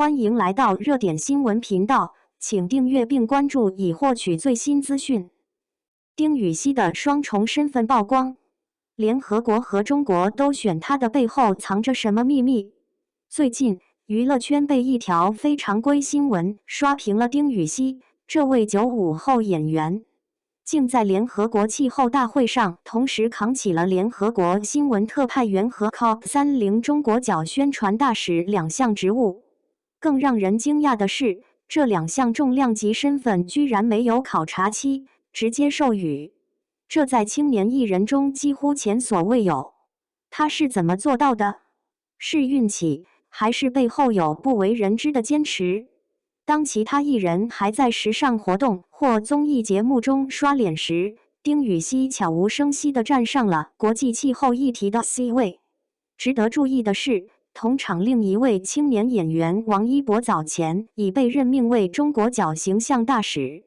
欢迎来到热点新闻频道，请订阅并关注以获取最新资讯。丁禹锡的双重身份曝光，联合国和中国都选他的背后藏着什么秘密？最近，娱乐圈被一条非常规新闻刷屏了丁禹锡这位95后演员。竟在联合国气候大会上同时扛起了联合国新闻特派员和 COP30 中国角宣传大使两项职务。更让人惊讶的是，这两项重量级身份居然没有考察期，直接授予。这在青年艺人中几乎前所未有。他是怎么做到的？是运气，还是背后有不为人知的坚持？当其他艺人还在时尚活动或综艺节目中刷脸时，丁禹锡悄无声息地站上了国际气候议题的 C 位。值得注意的是，同场另一位青年演员王一博早前已被任命为中国角形象大使，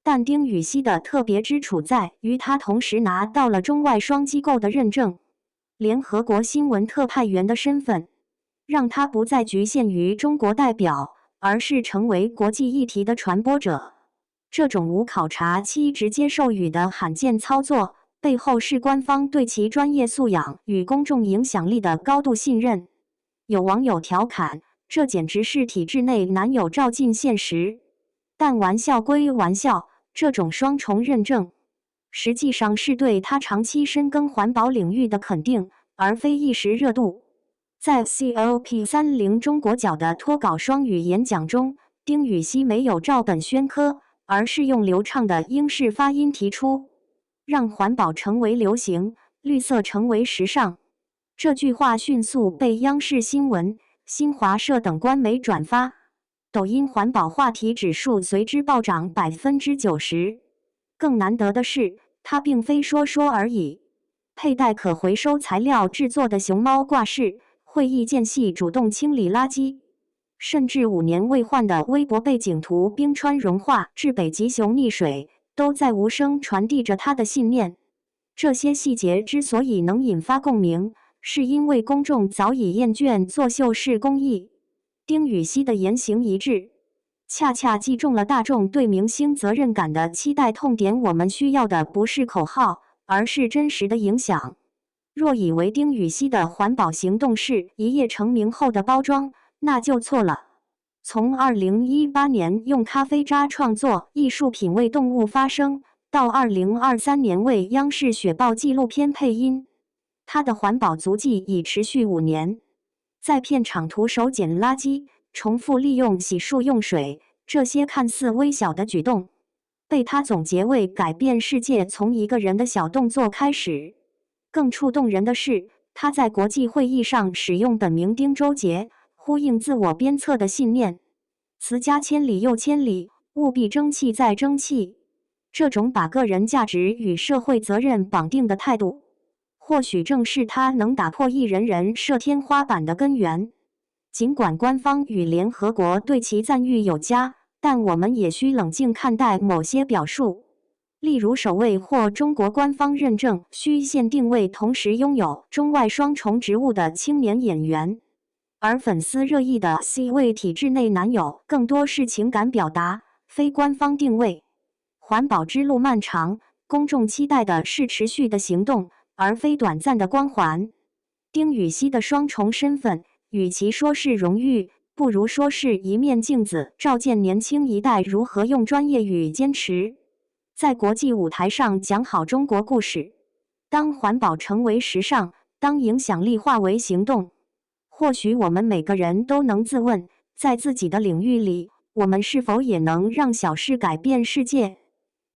但丁禹锡的特别之处在于他同时拿到了中外双机构的认证，联合国新闻特派员的身份，让他不再局限于中国代表，而是成为国际议题的传播者。这种无考察期直接授予的罕见操作，背后是官方对其专业素养与公众影响力的高度信任。有网友调侃，这简直是体制内男友照进现实。但玩笑归玩笑，这种双重认证，实际上是对他长期深耕环保领域的肯定，而非一时热度。在 COP30 中国角的脱稿双语演讲中，丁禹锡没有照本宣科，而是用流畅的英式发音提出，让环保成为流行，绿色成为时尚。这句话迅速被央视新闻、新华社等官媒转发，抖音环保话题指数随之暴涨90%。更难得的是，它并非说说而已。佩戴可回收材料制作的熊猫挂饰，会议间隙主动清理垃圾，甚至5年未换的微博背景图冰川融化致北极熊溺水，都在无声传递着他的信念。这些细节之所以能引发共鸣，是因为公众早已厌倦作秀式公益。丁禹锡的言行一致，恰恰击中了大众对明星责任感的期待痛点。我们需要的不是口号，而是真实的影响。若以为丁禹锡的环保行动是一夜成名后的包装，那就错了。从2018年用咖啡渣创作艺术品为动物发声，到2023年为央视雪豹纪录片配音，他的环保足迹已持续5年。在片场徒手捡垃圾、重复利用洗漱用水，这些看似微小的举动，被他总结为改变世界从一个人的小动作开始。更触动人的是，他在国际会议上使用本名丁周杰，呼应自我鞭策的信念。词加千里又千里，务必争气再争气。这种把个人价值与社会责任绑定的态度，或许正是他能打破一人人设天花板的根源。尽管官方与联合国对其赞誉有加，但我们也需冷静看待某些表述。例如首位获中国官方认证虚线定位同时拥有中外双重职务的青年演员，而粉丝热议的 C 位体制内男友更多是情感表达，非官方定位。环保之路漫长，公众期待的是持续的行动，而非短暂的光环。丁禹锡的双重身份，与其说是荣誉，不如说是一面镜子，照见年轻一代如何用专业与坚持在国际舞台上讲好中国故事。当环保成为时尚，当影响力化为行动，或许我们每个人都能自问，在自己的领域里，我们是否也能让小事改变世界？